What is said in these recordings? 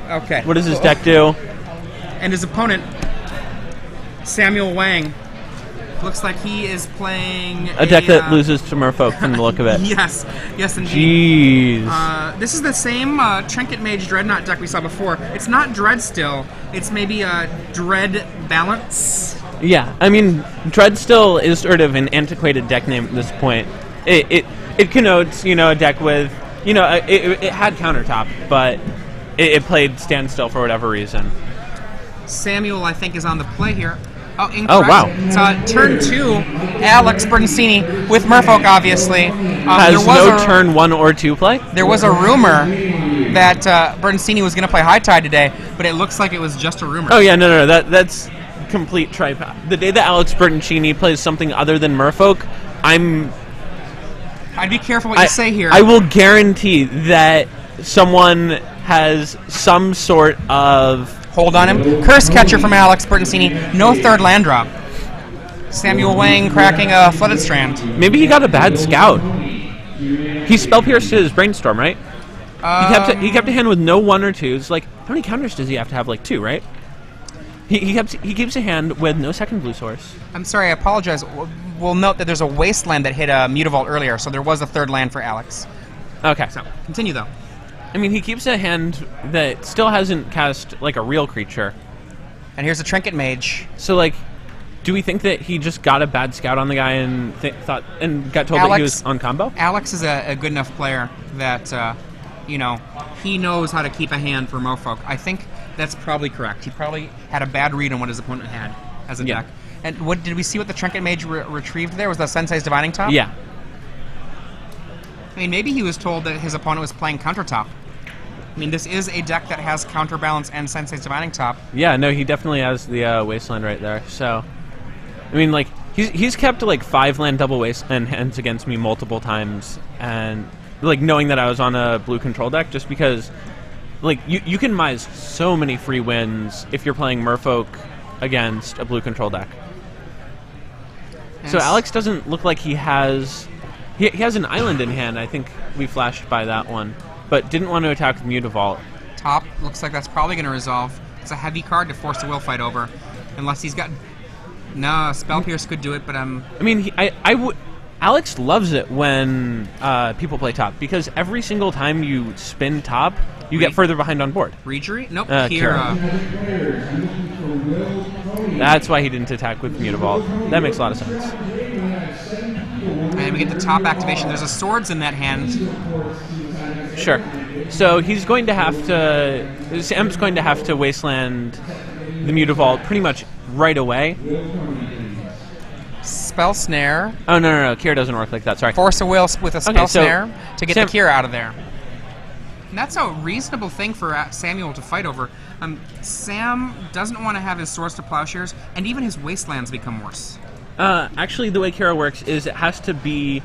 Okay. What does his deck do? And his opponent, Samuel Wang, looks like he is playing A deck that loses to Merfolk from the look of it. Yes, indeed. Jeez. This is the same Trinket Mage Dreadnought deck we saw before. It's not Dread still. It's maybe a Dread Balance. Yeah, I mean, Dread still is sort of an antiquated deck name at this point. It connotes, a deck with, it had countertop, but it played standstill for whatever reason. Samuel, I think, is on the play here. Oh, incorrect. Oh, wow. It's turn 2. Alex Bertoncini with Merfolk, obviously. Has no turn 1 or 2 play? There was a rumor that Bertoncini was going to play High Tide today, but it looks like it was just a rumor. Oh, yeah, no, that's complete tripe. The day that Alex Bertoncini plays something other than Merfolk, I'd be careful what you say here. I will guarantee that someone has some sort of hold on him. Curse Catcher from Alex Bertoncini. No third land drop. Samuel Wang cracking a Flooded Strand. Maybe he got a bad scout. He spell pierced his Brainstorm, right? He kept a hand with no 1 or 2s. Like, how many counters does he have to have? Like 2, right? He keeps a hand with no second blue source. I'm sorry, I apologize. We'll note that there's a Wasteland that hit a Mutavault earlier, so there was a third land for Alex. Okay. So, continue, though. I mean, he keeps a hand that still hasn't cast, like, a real creature. And here's a Trinket Mage. So, like, do we think that he just got a bad scout on the guy and got told that he was on combo? Alex is a good enough player that, he knows how to keep a hand for Merfolk. I think that's probably correct. He probably had a bad read on what his opponent had as a deck. And what did we see what the Trinket Mage retrieved there? Was that Sensei's Divining Top? Yeah. I mean, maybe he was told that his opponent was playing Countertop. I mean, this is a deck that has Counterbalance and Sensei's Divining Top. Yeah, no, he definitely has the Wasteland right there. So, I mean, like, he's kept, like, 5-land double Wasteland hands against me multiple times, and, like, knowing that I was on a blue control deck, just because, like, you can mise so many free wins if you're playing Merfolk against a blue control deck. Yes. So Alex doesn't look like he has... He has an island in hand. I think we flashed by that one, but didn't want to attack with Mutavault. Top looks like that's probably going to resolve. It's a heavy card to force the will fight over, unless he's got. No, Spell Pierce could do it, but I mean, I would. Alex loves it when people play top because every single time you spin top, you get further behind on board. Rejury? Nope. Kira. That's why he didn't attack with Mutavault. That makes a lot of sense. And we get the top activation. There's a Swords in that hand. Sure. So he's going to have to... Sam's going to have to Wasteland the Mutavault pretty much right away. Spell Snare. Oh, no. Kira doesn't work like that. Sorry. Force a Will with a Spell Snare to get the Kira out of there. And that's a reasonable thing for Samuel to fight over. Sam doesn't want to have his Swords to Plowshares, and even his Wastelands become worse. Actually, the way Kira works is it has to be...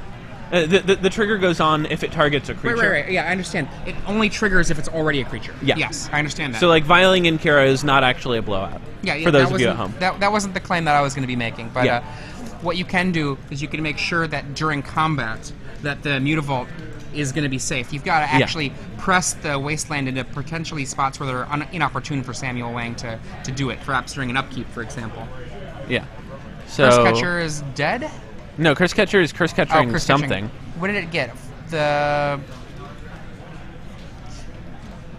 the trigger goes on if it targets a creature. Right. Yeah, I understand. It only triggers if it's already a creature. Yeah. Yes, I understand that. So, like, vialing in Kira is not actually a blowout. Yeah, for those of you at home. That wasn't the claim that I was going to be making. But what you can do is you can make sure that during combat that the Mutavault is going to be safe. You've got to actually press the Wasteland into potentially spots where they're inopportune for Samuel Wang to do it, perhaps during an upkeep, for example. Yeah. So Curse Catcher is dead? No, Curse Catcher is Curse Catchering something. What did it get? The...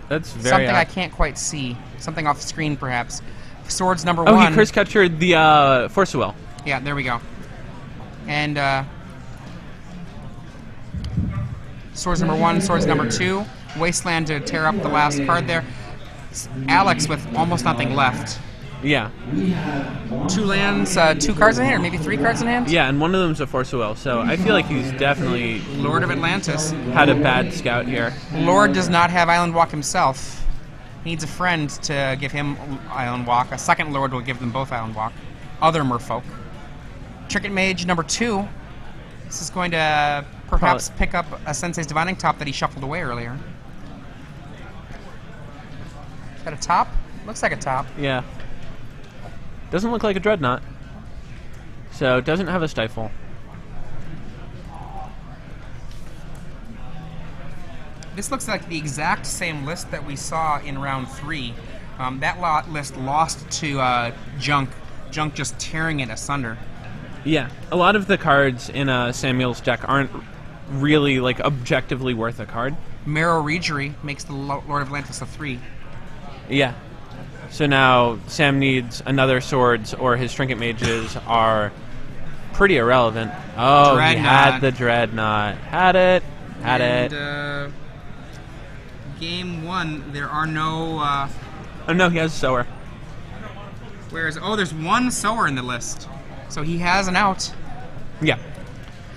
That's very something odd. I can't quite see. Something off screen, perhaps. Swords number 1. Oh, he Curse Catchered the Force of Will. Yeah, there we go. And Swords number 1, Swords number 2. Wasteland to tear up the last card there. Alex with almost nothing left. Yeah. 2 lands, 2 cards in hand, or maybe 3 cards in hand? Yeah, and one of them's a Force of Will, so I feel like he's definitely... Lord of Atlantis. Had a bad scout here. Lord does not have Island Walk himself. He needs a friend to give him Island Walk. A second Lord will give them both Island Walk. Other Merfolk. Trinket Mage number 2. This is going to perhaps pick up a Sensei's Divining Top that he shuffled away earlier. Is that a top? Looks like a top. Yeah. Doesn't look like a Dreadnought. So, doesn't have a Stifle. This looks like the exact same list that we saw in round 3. That list lost to Junk. Junk just tearing it asunder. Yeah, a lot of the cards in Samuel's deck aren't really like objectively worth a card. Marrow Regery makes the Lord of Atlantis a 3. Yeah. So now Sam needs another Swords, or his Trinket Mages are pretty irrelevant. Oh, Dreadnought. He had the Dreadnought. Had it. Game 1, there are no... Oh, no, he has Sower. There's one Sower in the list. So he has an out. Yeah.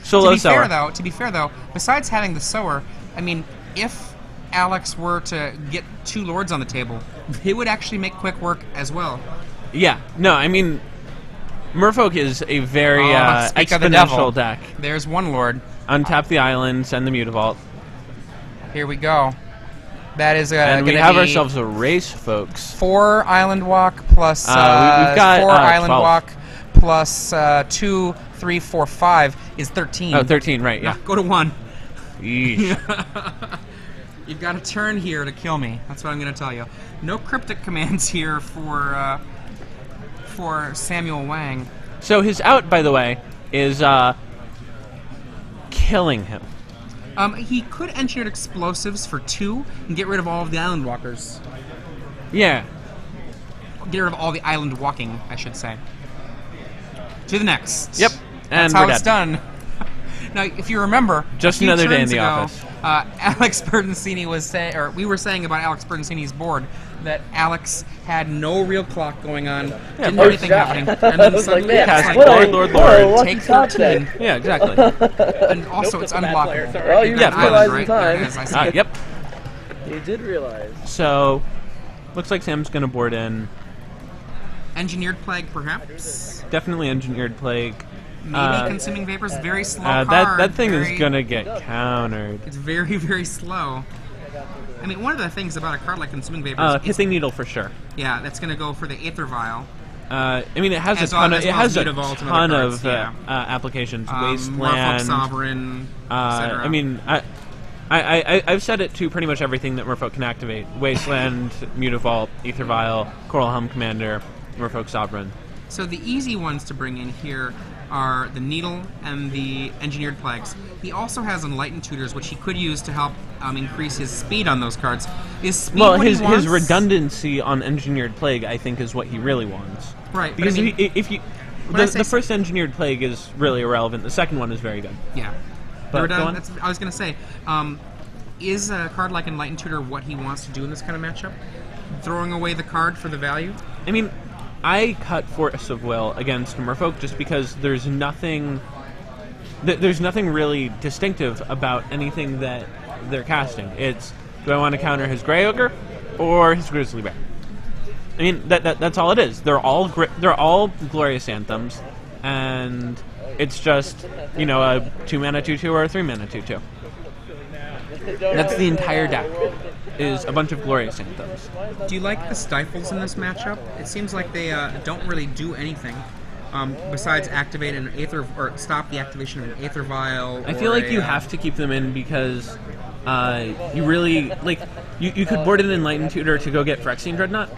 Solo Sower. To be fair, though, besides having the Sower, I mean, if Alex were to get 2 Lords on the table, they would actually make quick work as well. Yeah. No, I mean, Merfolk is a very exponential deck. There's 1 Lord. Untap the island, send the Mutavault. Here we go. That is and we have ourselves a race, folks. 4 Island Walk plus we've got 4 Island 12. Walk plus 2, 3, 4, 5 is 13. Oh, 13, right, yeah. Go to 1. Yeesh. You've got a turn here to kill me. That's what I'm going to tell you. No cryptic commands here for Samuel Wang. So his out, by the way, is killing him. He could engineer explosives for 2 and get rid of all of the Island Walkers. Yeah. Get rid of all the island walking, I should say. To the next. Yep. That's how it's done. Now, if you remember, just another day in the office. Alex Bertoncini was saying, or we were saying about Alex Bertoncini's board, that Alex had no real clock going on, didn't have anything happening, and then suddenly Lord, take 13. Yeah, exactly. And also, it's unblockable. Well, you Yeah, realized right? in time. There it is, I see it. Yep. You did realize. So, looks like Sam's going to board in. Engineered Plague, perhaps? Definitely Engineered Plague. Maybe Consuming Vapors, very slow card. That thing is going to get countered. It's very, very slow. I mean, one of the things about a card like Consuming Vapors... Hissing Needle for sure. Yeah, that's going to go for the Aether Vial. I mean, it has a ton of applications. Wasteland, Merfolk Sovereign, etc. I mean, I've said it to pretty much everything that Merfolk can activate: Wasteland, Mutavault, Aether Vial, Coral Helm Commander, Merfolk Sovereign. So the easy ones to bring in here are the Needle and the Engineered Plagues. He also has Enlightened Tutors, which he could use to help increase his speed on those cards. Is speed what he wants? His redundancy on Engineered Plague, I think, is what he really wants. Right. Because the first Engineered Plague is really irrelevant. The second one is very good. Yeah. But I was going to say, is a card like Enlightened Tutor what he wants to do in this kind of matchup? Throwing away the card for the value? I mean, I cut Force of Will against Merfolk just because there's nothing really distinctive about anything that they're casting. It's, do I want to counter his Grey Ogre or his Grizzly Bear? I mean, that's all it is. They're all Glorious Anthems, and it's just, a 2-mana 2/2 or a 3-mana 2/2. That's the entire deck, is a bunch of Glorious Anthems. Do you like the Stifles in this matchup? It seems like they don't really do anything besides activate an Aether, or stop the activation of an Aether Vial. I feel like you have to keep them in because you really, you could board an Enlightened Tutor to go get Phyrexian Dreadnought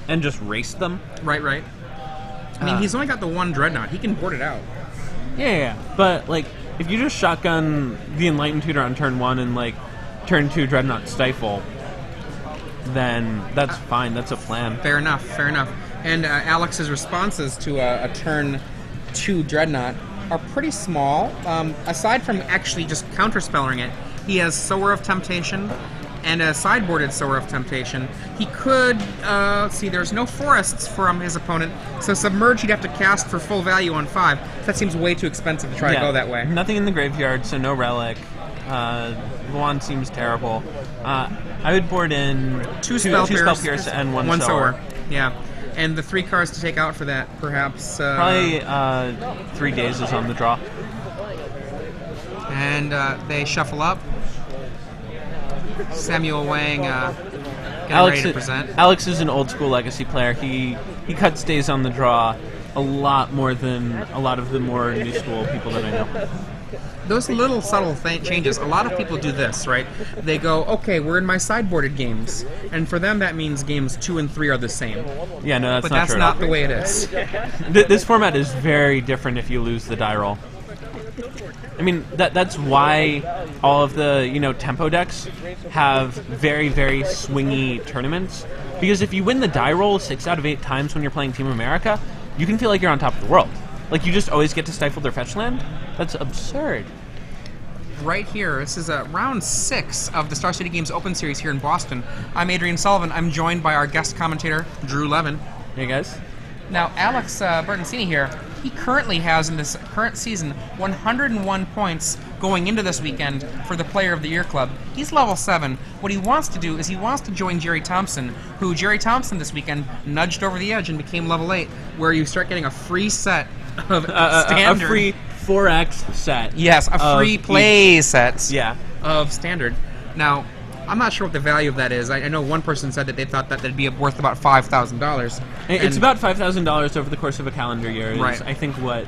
and just race them. Right. I mean, he's only got the 1 Dreadnought. He can board it out. Yeah. But, if you just shotgun the Enlightened Tutor on turn 1 and, turn 2 Dreadnought Stifle, then that's fine. That's a plan. Fair enough. And Alex's responses to a turn 2 Dreadnought are pretty small. Aside from actually just counterspelling it, he has Sower of Temptation and a sideboarded Sower of Temptation. He could, there's no forests from his opponent, so Submerge he'd have to cast for full value on 5. That seems way too expensive to try to go that way. Nothing in the graveyard, so no Relic. Wand seems terrible. I would board in 2 Spell Pierce and 1 Sower. Yeah. And the 3 cards to take out for that, perhaps... Probably 3 days is on the draw. And they shuffle up. Samuel Wang getting ready to present. Alex is an old-school Legacy player. He cuts days on the draw a lot more than a lot of the more new-school people that I know. those little subtle changes. A lot of people do this, right? They go, okay, we're in my sideboarded games, and for them that means games 2 and 3 are the same. Yeah, no, that's but not that's true. not the way it is. This format is very different if you lose the die roll. I mean, that's why all of the, tempo decks have very, very swingy tournaments. Because if you win the die roll 6 out of 8 times when you're playing Team America, you can feel like you're on top of the world. Like, you just always get to stifle their fetch land? That's absurd. Right here, this is round 6 of the Star City Games Open Series here in Boston. I'm Adrian Sullivan. I'm joined by our guest commentator, Drew Levin. Hey, guys. Now, Alex Bertoncini here, he currently has, in this current season, 101 points going into this weekend for the Player of the Year Club. He's level 7. What he wants to do is he wants to join Jerry Thompson, who Jerry Thompson this weekend nudged over the edge and became level 8, where you start getting a free set of standard. A free 4X set. Yes, a free play set Yeah. of standard. Now, I'm not sure what the value of that is. I know one person said that they thought that that'd be worth about $5,000. It's about $5,000 over the course of a calendar year. Is, Right. I think what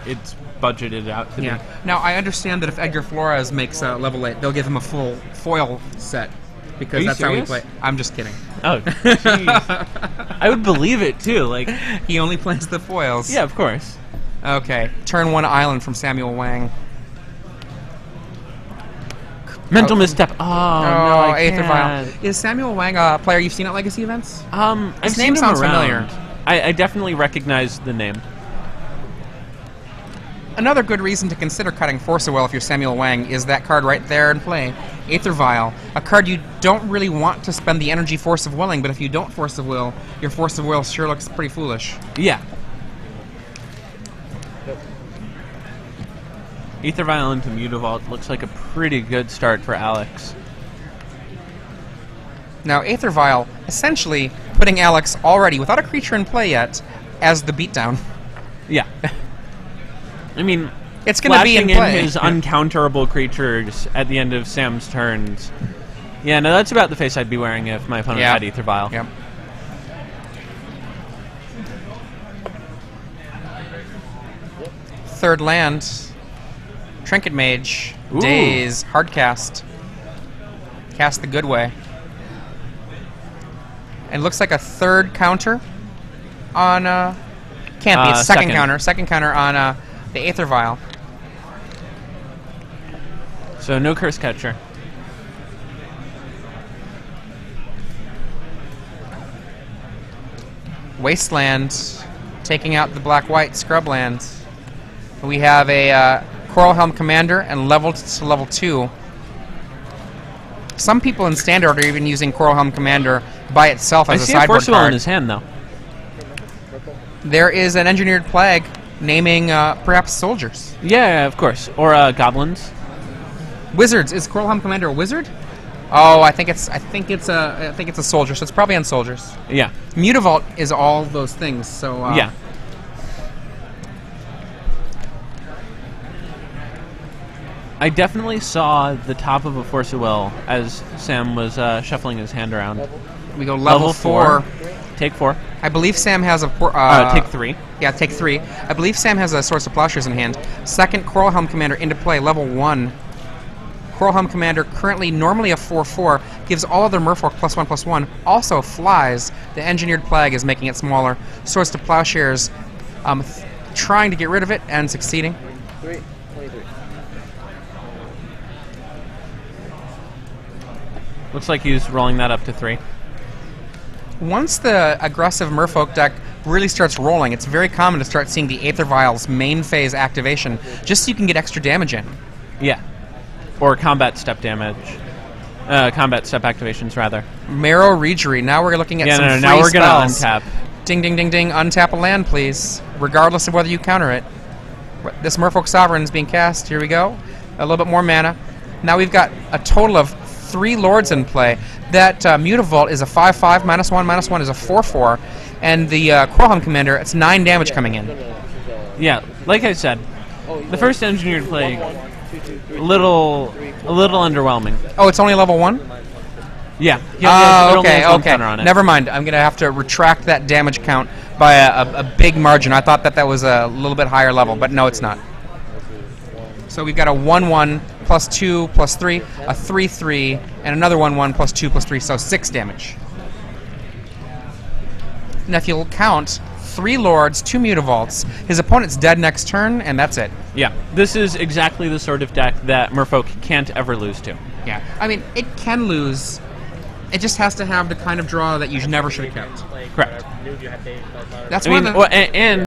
it's budgeted out to be. Now, I understand that if Edgar Flores makes level 8, they'll give him a full foil set. Because Are you that's serious? how we play. I'm just kidding. Oh, jeez. I would believe it, too. Like, He only plays the foils. yeah, of course. Okay. Turn 1 island from Samuel Wang. Mental misstep. Oh, no, I Aether can't. Vial. Is Samuel Wang a player you've seen at Legacy events? I've His seen name him sounds around. familiar. I definitely recognize the name. Another good reason to consider cutting Force of Will if you're Samuel Wang is that card right there in play, Aether Vial. A card you don't really want to spend the energy Force of Willing, but if you don't Force of Will, your Force of Will sure looks pretty foolish. Yeah. Aether Vial into Mutavault looks like a pretty good start for Alex. Now, Aether Vial, essentially putting Alex already, without a creature in play yet, as the beatdown. Yeah. I mean, It's going to be in flashing play. his uncounterable creatures at the end of Sam's turns. Yeah, no, that's about the face I'd be wearing if my opponent Yeah. had Aether Vial. Yep. Third land, Trinket Mage, Ooh. Daze, Hardcast. Cast the good way. And looks like a third counter on, can't be, it's second counter. Second counter on the Aether Vial. So no Curse Catcher. Wasteland, taking out the black-white scrubland. We have a Coral Helm Commander and leveled to level 2. Some people in Standard are even using Coral Helm Commander by itself I as a see a sideboard Force Will in card. his hand, though. There is an Engineered Plague naming perhaps soldiers. Yeah, of course. Or goblins. Wizards. Is Coral Helm Commander a wizard? Oh, I think it's a soldier, so it's probably on soldiers. Yeah. Mutavault is all those things, so Yeah. I definitely saw the top of a Force of Will as Sam was shuffling his hand around. we go level 4. Take 4. I believe Sam has a Take 3. Yeah, take 3. I believe Sam has a Source of Plowshares in hand. Second Coral Helm Commander into play, level 1. Coral Helm Commander, currently normally a 4/4, gives all other merfolk +1/+1. Also flies. The Engineered Plague is making it smaller. Source to Plowshares, trying to get rid of it and succeeding. 23. Looks like he's rolling that up to 3. Once the aggressive merfolk deck really starts rolling, it's very common to start seeing the Aether Vial's main phase activation, just so you can get extra damage in. Yeah. Or combat step damage. Combat step activations, rather. Marrow Regery. Now we're looking at some free now we're going to spells. untap. Ding, ding, ding, ding. Untap a land, please. Regardless of whether you counter it. This Merfolk Sovereign is being cast. Here we go. A little bit more mana. Now we've got a total of 3 Lords in play. That Mutavault is a 5/5, -1/-1 is a 4/4. And the Coral Helm Commander, it's 9 damage coming in. Yeah, like I said, the first Engineered Plague, a little underwhelming. Oh, it's only level 1? Yeah. Oh, it only okay, has one okay. counter on it. Never mind. I'm going to have to retract that damage count by a big margin. I thought that was a little bit higher level, but no, it's not. So we've got a 1/1 plus 2 plus 3, a 3/3, and another 1/1 plus 2 plus 3, so 6 damage. Now if you'll count, 3 lords, 2 mutavaults, his opponent's dead next turn, and that's it. Yeah, this is exactly the sort of deck that Merfolk can't ever lose to. Yeah, I mean, it can lose. It just has to have the kind of draw that you never should have kept. Correct. That's I one mean, of the... well, and